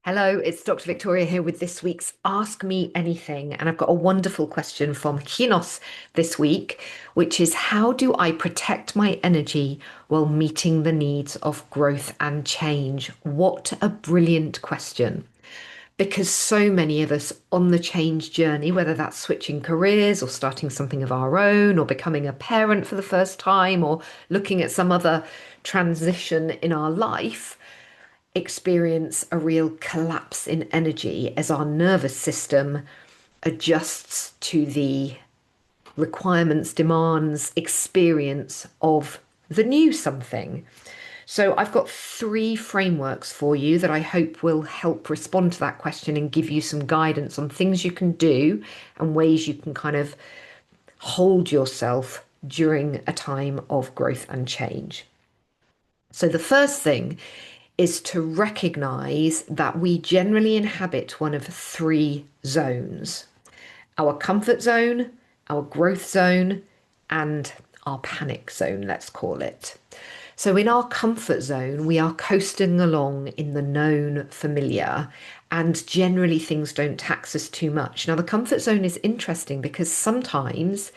Hello, it's Dr. Victoria here with this week's Ask Me Anything. And I've got a wonderful question from Kinos this week, which is how do I protect my energy while meeting the needs of growth and change? What a brilliant question. Because so many of us on the change journey, whether that's switching careers or starting something of our own or becoming a parent for the first time or looking at some other transition in our life, experience a real collapse in energy as our nervous system adjusts to the requirements, demands, experience of the new something. So, I've got three frameworks for you that I hope will help respond to that question and give you some guidance on things you can do and ways you can kind of hold yourself during a time of growth and change. So, the first thing is to recognize that we generally inhabit one of three zones: our comfort zone, our growth zone, and our panic zone, let's call it. So, in our comfort zone, we are coasting along in the known familiar, and generally things don't tax us too much. Now, the comfort zone is interesting because sometimes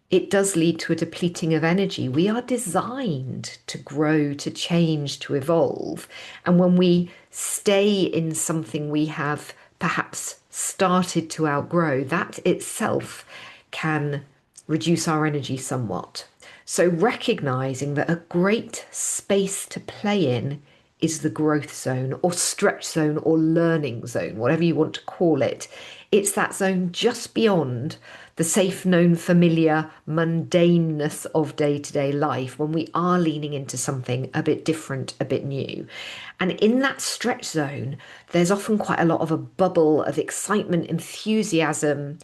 it does lead to a depleting of energy. We are designed to grow, to change, to evolve. And when we stay in something we have perhaps started to outgrow, that itself can reduce our energy somewhat. So, recognizing that a great space to play in is the growth zone or stretch zone or learning zone, whatever you want to call it. It's that zone just beyond the safe, known, familiar mundaneness of day to day life when we are leaning into something a bit different, a bit new. And in that stretch zone, there's often quite a lot of a bubble of excitement, enthusiasm,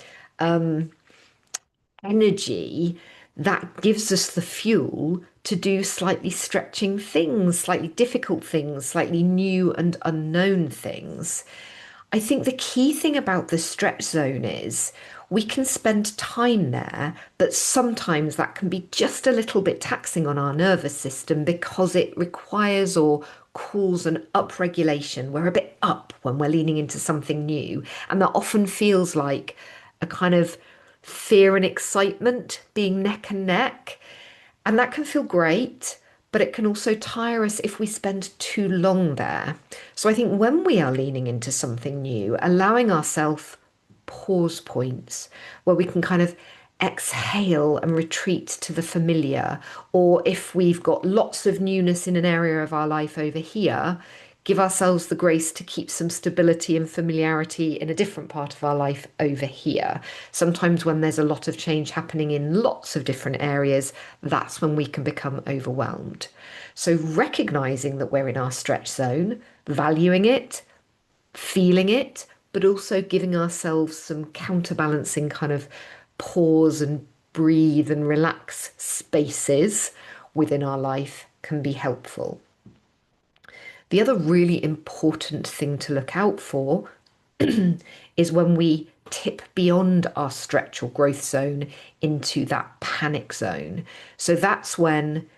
energy that gives us the fuel to do slightly stretching things, slightly difficult things, slightly new and unknown things. I think the key thing about the stretch zone is we can spend time there, but sometimes that can be just a little bit taxing on our nervous system because it requires or calls an upregulation. We're a bit up when we're leaning into something new, and that often feels like a kind of fear and excitement being neck and neck. And that can feel great, but it can also tire us if we spend too long there. So I think when we are leaning into something new, allowing ourselves pause points where we can kind of exhale and retreat to the familiar, or if we've got lots of newness in an area of our life over here, give ourselves the grace to keep some stability and familiarity in a different part of our life over here. Sometimes, when there's a lot of change happening in lots of different areas, that's when we can become overwhelmed. So, recognizing that we're in our stretch zone, valuing it, feeling it, but also giving ourselves some counterbalancing kind of pause and breathe and relax spaces within our life can be helpful. The other really important thing to look out for is when we tip beyond our stretch or growth zone into that panic zone. So that's when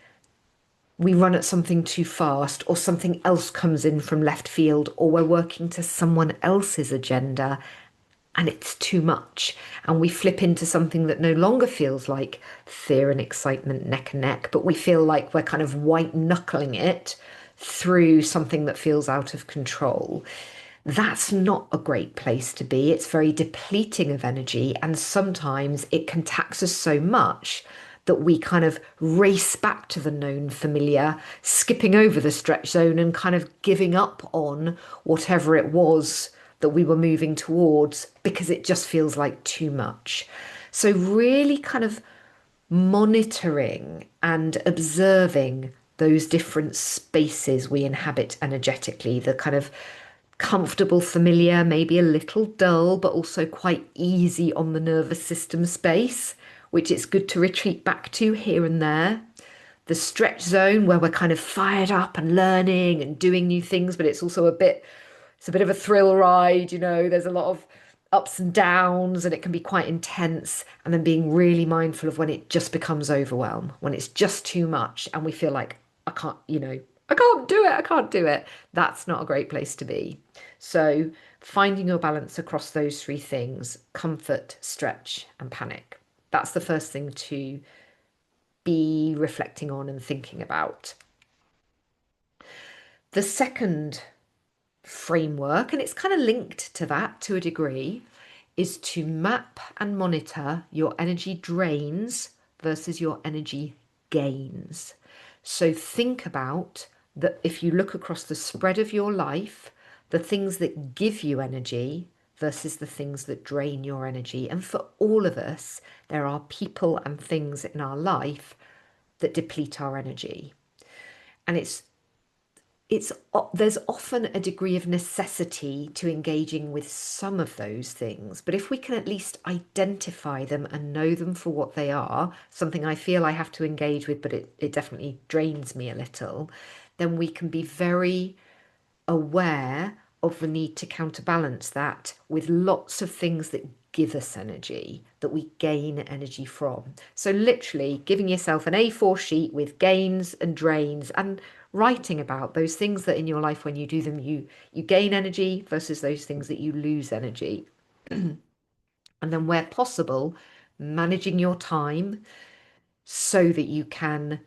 we run at something too fast, or something else comes in from left field, or we're working to someone else's agenda and it's too much. And we flip into something that no longer feels like fear and excitement neck and neck, but we feel like we're kind of white knuckling it through something that feels out of control. That's not a great place to be. It's very depleting of energy, and sometimes it can tax us so much that we kind of race back to the known familiar, skipping over the stretch zone and kind of giving up on whatever it was that we were moving towards because it just feels like too much. So, really kind of monitoring and observing those different spaces we inhabit energetically, the kind of comfortable, familiar, maybe a little dull, but also quite easy on the nervous system space, which it's good to retreat back to here and there. The stretch zone where we're kind of fired up and learning and doing new things, but it's a bit of a thrill ride, there's a lot of ups and downs and it can be quite intense. And then being really mindful of when it just becomes overwhelm, when it's just too much and we feel like I can't, I can't do it. I can't do it. That's not a great place to be. So, finding your balance across those three things: comfort, stretch, and panic. That's the first thing to be reflecting on and thinking about. The second framework, and it's kind of linked to that to a degree, is to map and monitor your energy drains versus your energy gains. So think about that if you look across the spread of your life, the things that give you energy versus the things that drain your energy. And for all of us, there are people and things in our life that deplete our energy. And it's there's often a degree of necessity to engaging with some of those things, but if we can at least identify them and know them for what they are, something I feel I have to engage with, but it definitely drains me a little, then we can be very aware of the need to counterbalance that with lots of things that give us energy, that we gain energy from. So, literally, giving yourself an A4 sheet with gains and drains and writing about those things that in your life, when you do them, you gain energy versus those things that you lose energy. And then, where possible, managing your time so that you can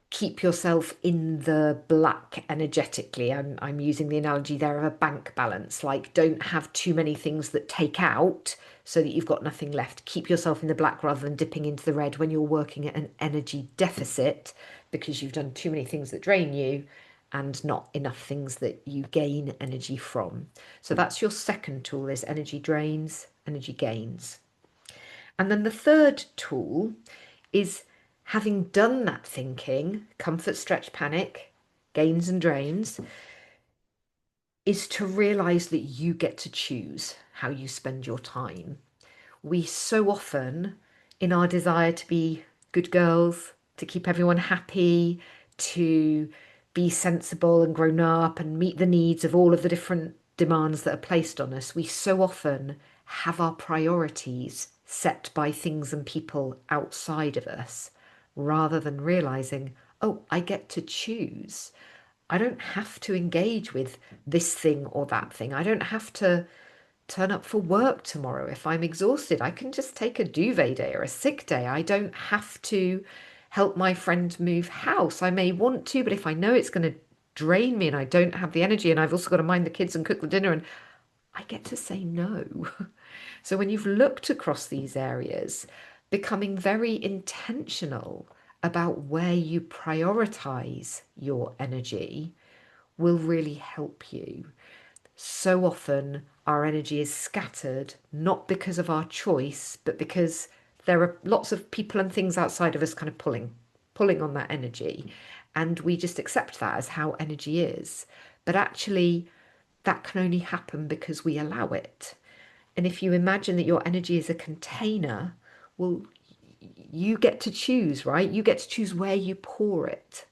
keep yourself in the black energetically. I'm using the analogy there of a bank balance, like don't have too many things that take out so that you've got nothing left. Keep yourself in the black rather than dipping into the red when you're working at an energy deficit because you've done too many things that drain you and not enough things that you gain energy from. So that's your second tool, is energy drains, energy gains. And then the third tool is, having done that thinking, comfort, stretch, panic, gains and drains, is to realize that you get to choose how you spend your time. We so often, in our desire to be good girls, to keep everyone happy, to be sensible and grown up and meet the needs of all of the different demands that are placed on us, we so often have our priorities set by things and people outside of us rather than realizing, oh, I get to choose. I don't have to engage with this thing or that thing. I don't have to turn up for work tomorrow if I'm exhausted. I can just take a duvet day or a sick day. I don't have to help my friend move house. I may want to, but if I know it's going to drain me and I don't have the energy and I've also got to mind the kids and cook the dinner, and I get to say no. So when you've looked across these areas, becoming very intentional about where you prioritize your energy will really help you. So often our energy is scattered, not because of our choice, but because there are lots of people and things outside of us kind of pulling on that energy. And we just accept that as how energy is. But actually, that can only happen because we allow it. And if you imagine that your energy is a container, well, you get to choose, right? You get to choose where you pour it.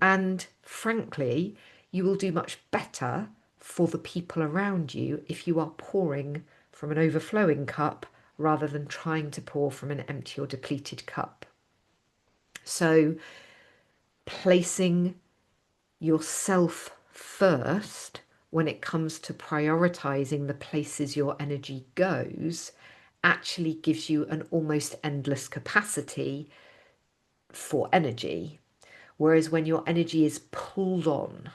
And frankly, you will do much better for the people around you if you are pouring from an overflowing cup rather than trying to pour from an empty or depleted cup. So, placing yourself first when it comes to prioritizing the places your energy goes actually gives you an almost endless capacity for energy. Whereas when your energy is pulled on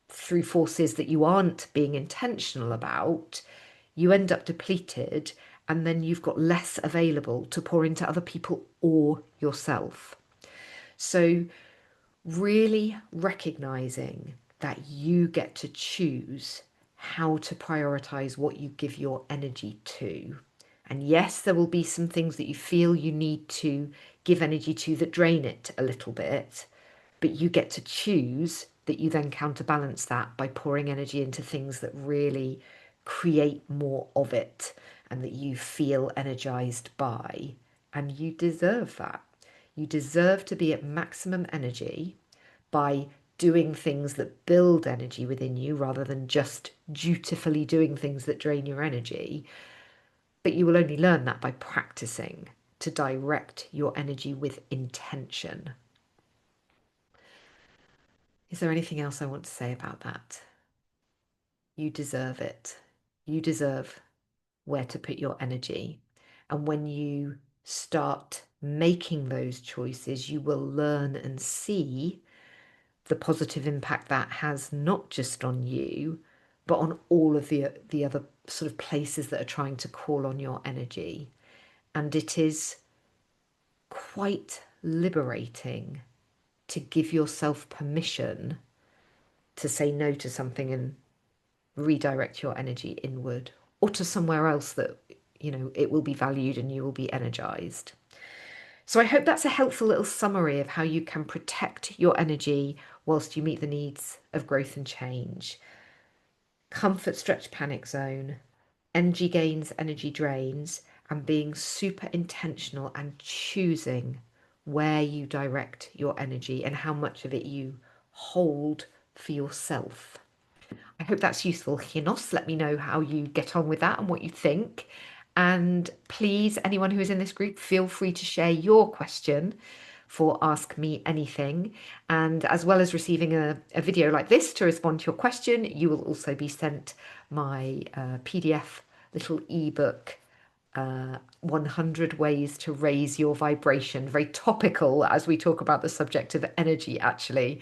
through forces that you aren't being intentional about, you end up depleted and then you've got less available to pour into other people or yourself. So, really recognizing that you get to choose how to prioritize what you give your energy to. And yes, there will be some things that you feel you need to give energy to that drain it a little bit, but you get to choose that you then counterbalance that by pouring energy into things that really create more of it and that you feel energized by. And you deserve that. You deserve to be at maximum energy by doing things that build energy within you rather than just dutifully doing things that drain your energy. But you will only learn that by practicing to direct your energy with intention. Is there anything else I want to say about that? You deserve it. You deserve where to put your energy. And when you start making those choices, you will learn and see the positive impact that has not just on you, but on all of the other sort of places that are trying to call on your energy. And it is quite liberating to give yourself permission to say no to something and redirect your energy inward or to somewhere else that, it will be valued and you will be energized. So I hope that's a helpful little summary of how you can protect your energy whilst you meet the needs of growth and change. Comfort, stretch, panic zone, energy gains, energy drains, and being super intentional and choosing where you direct your energy and how much of it you hold for yourself. I hope that's useful, Hinos. Let me know how you get on with that and what you think. And please, anyone who is in this group, feel free to share your question for Ask Me Anything. And as well as receiving a video like this to respond to your question, you will also be sent my PDF little ebook 100 ways to raise your vibration. Very topical as we talk about the subject of energy, actually.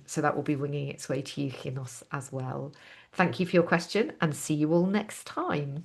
So that will be winging its way to you, Hinos, as well. Thank you for your question and see you all next time.